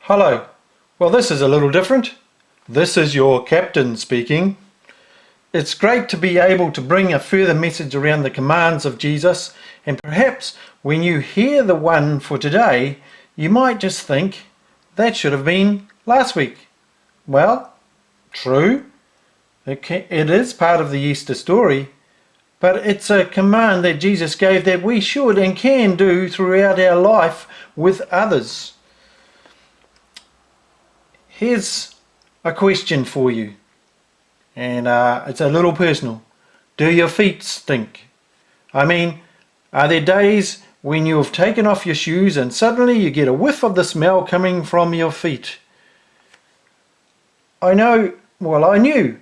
Hello. Well, this is a little different. This is your captain speaking. It's great to be able to bring a further message around the commands of Jesus, and perhaps when you hear the one for today, you might just think, that should have been last week. Well, true. It is part of the Easter story, but it's a command that Jesus gave that we should and can do throughout our life with others. Here's a question for you, and it's a little personal. Do your feet stink? I mean, are there days when you have taken off your shoes and suddenly you get a whiff of the smell coming from your feet? I knew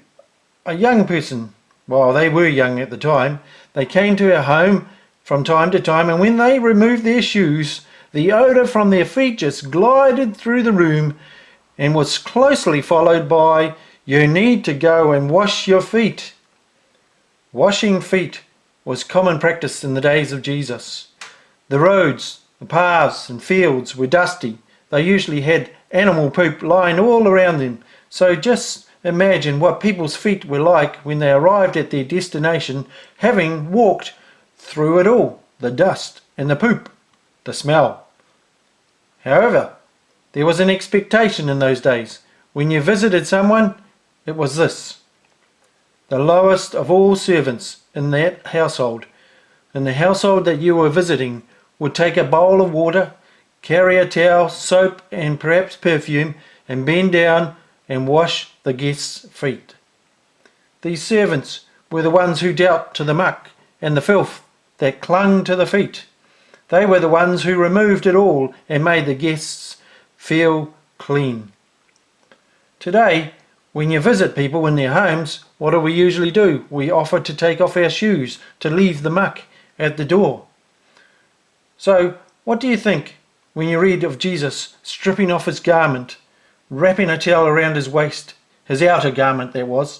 a young person. Well, they were young at the time. They came to our home from time to time, and when they removed their shoes, the odour from their feet just glided through the room and was closely followed by, "You need to go and wash your feet." Washing feet was common practice in the days of Jesus. The roads, the paths and fields were dusty. They usually had animal poop lying all around them. So just imagine what people's feet were like when they arrived at their destination, having walked through it all, the dust and the poop, the smell. However, there was an expectation in those days. When you visited someone, it was this. The lowest of all servants in that household, in the household that you were visiting, would take a bowl of water, carry a towel, soap and perhaps perfume, and bend down and wash the guest's feet. These servants were the ones who dealt to the muck and the filth that clung to the feet. They were the ones who removed it all and made the guests feel clean. Today, when you visit people in their homes, what do we usually do? We offer to take off our shoes, to leave the muck at the door. So, what do you think when you read of Jesus stripping off his garment, wrapping a towel around his waist, his outer garment that was,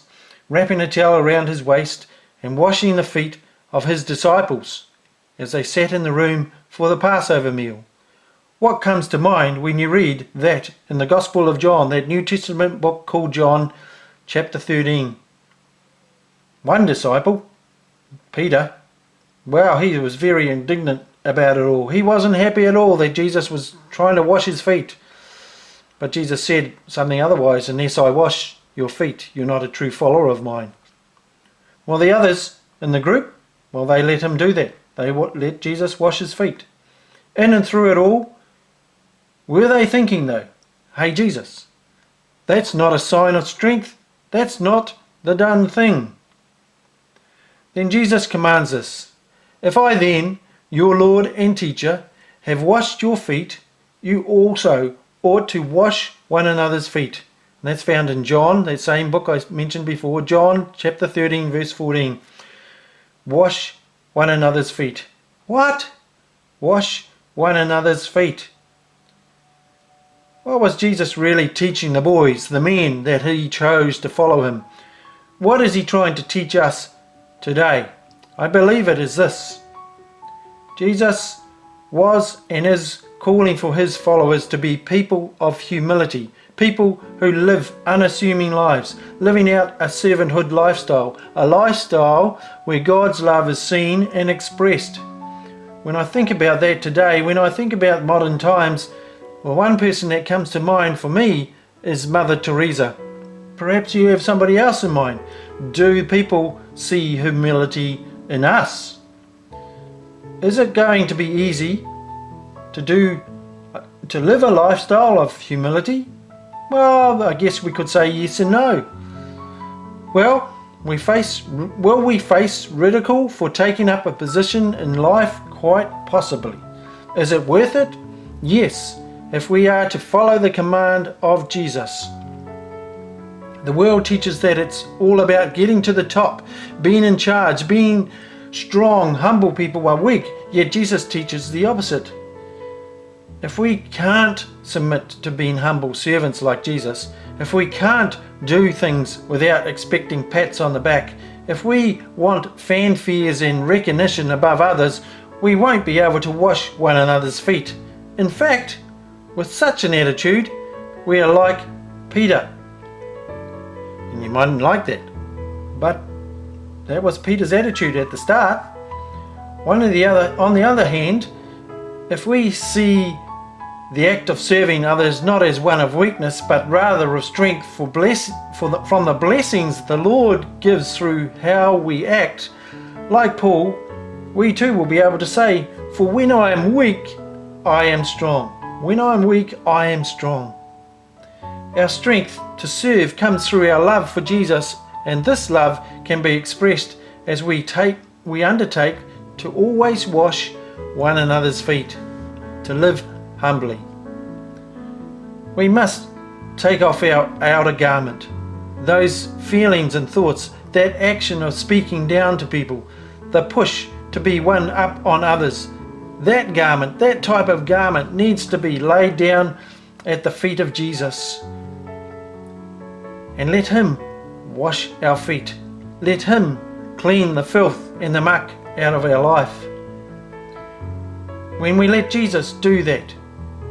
wrapping a towel around his waist and washing the feet of his disciples as they sat in the room for the Passover meal? What comes to mind when you read that in the Gospel of John, that New Testament book called John, chapter 13? One disciple, Peter, well, he was very indignant about it all. He wasn't happy at all that Jesus was trying to wash his feet. But Jesus said something otherwise, "Unless I wash your feet, you're not a true follower of mine." Well, the others in the group, well, they let him do that. They let Jesus wash his feet. In and through it all, were they thinking though, "Hey Jesus, that's not a sign of strength. That's not the done thing." Then Jesus commands us, "If I then, your Lord and teacher, have washed your feet, you also ought to wash one another's feet." And that's found in John, that same book I mentioned before, John chapter 13 verse 14. Wash one another's feet. What? Wash one another's feet. What was Jesus really teaching the boys, the men that he chose to follow him? What is he trying to teach us today? I believe it is this. Jesus was and is calling for his followers to be people of humility, people who live unassuming lives, living out a servanthood lifestyle, a lifestyle where God's love is seen and expressed. When I think about that today, when I think about modern times, well, one person that comes to mind for me is Mother Teresa. Perhaps you have somebody else in mind. Do people see humility in us? Is it going to be easy to live a lifestyle of humility? Well, I guess we could say yes and no. Will we face ridicule for taking up a position in life? Quite possibly. Is it worth it? Yes, if we are to follow the command of Jesus. The world teaches that it's all about getting to the top, being in charge, being strong. Humble people are weak, yet Jesus teaches the opposite. If we can't submit to being humble servants like Jesus, if we can't do things without expecting pats on the back, if we want fanfares and recognition above others, we won't be able to wash one another's feet. In fact, with such an attitude, we are like Peter. And you mightn't like that, but that was Peter's attitude at the start. On the other hand, if we see the act of serving others not as one of weakness, but rather of strength from the blessings the Lord gives through how we act, like Paul, we too will be able to say, "For when I am weak, I am strong. When I am weak, I am strong." Our strength to serve comes through our love for Jesus, and this love can be expressed as we undertake to always wash one another's feet, to live humbly. We must take off our outer garment, those feelings and thoughts, that action of speaking down to people, the push to be one up on others. That garment, that type of garment, needs to be laid down at the feet of Jesus. And let Him wash our feet. Let Him clean the filth and the muck out of our life. When we let Jesus do that,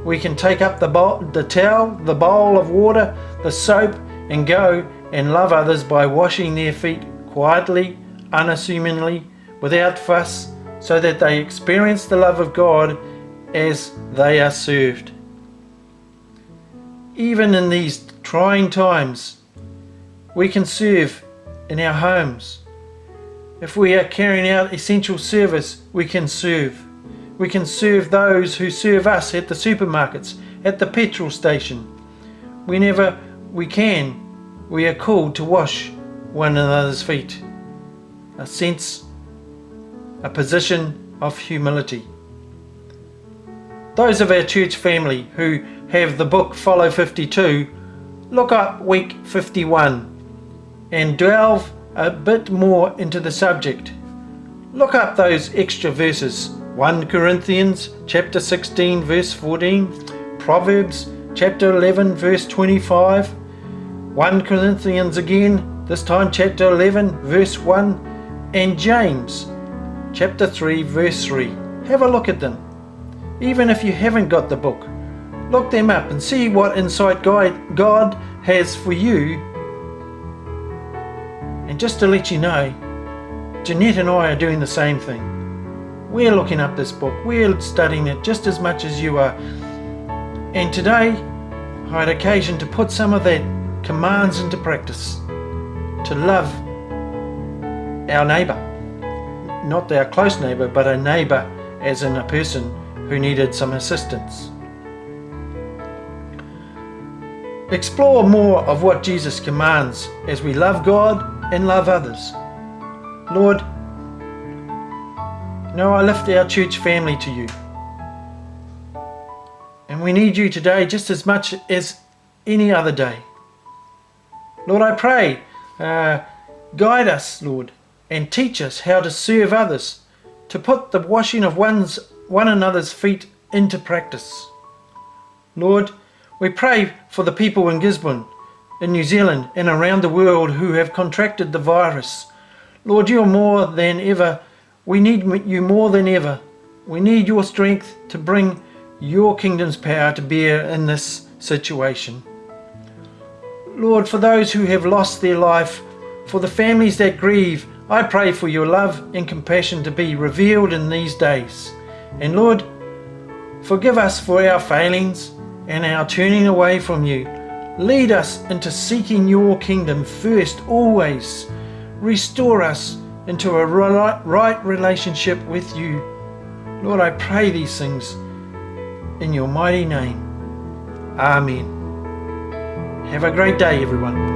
we can take up the towel, the bowl of water, the soap, and go and love others by washing their feet quietly, unassumingly, without fuss, so that they experience the love of God as they are served. Even in these trying times, we can serve in our homes. If we are carrying out essential service, we can serve. We can serve those who serve us at the supermarkets, at the petrol station. Whenever we can, we are called to wash one another's feet. A position of humility. Those of our church family who have the book Follow 52, look up week 51 and delve a bit more into the subject. Look up those extra verses. 1 Corinthians chapter 16 verse 14, Proverbs chapter 11 verse 25, 1 Corinthians again, this time chapter 11 verse 1, and James chapter 3 verse 3. Have a look at them. Even if you haven't got the book, look them up and see what insight God has for you. And just to let you know, Jeanette and I are doing the same thing. We're looking up this book. We're studying it just as much as you are. And today, I had occasion to put some of that commands into practice. To love our neighbour. Not our close neighbour, but a neighbour as in a person who needed some assistance. Explore more of what Jesus commands as we love God and love others. Lord, I lift our church family to you. And we need you today just as much as any other day. Lord, I pray, guide us, Lord, and teach us how to serve others, to put the washing of one another's feet into practice. Lord, we pray for the people in Gisborne, in New Zealand, and around the world who have contracted the virus. Lord, you are more than ever. We need you more than ever. We need your strength to bring your kingdom's power to bear in this situation. Lord, for those who have lost their life, for the families that grieve, I pray for your love and compassion to be revealed in these days. And Lord, forgive us for our failings and our turning away from you. Lead us into seeking your kingdom first, always. Restore us into a right relationship with you. Lord, I pray these things in your mighty name. Amen. Have a great day, everyone.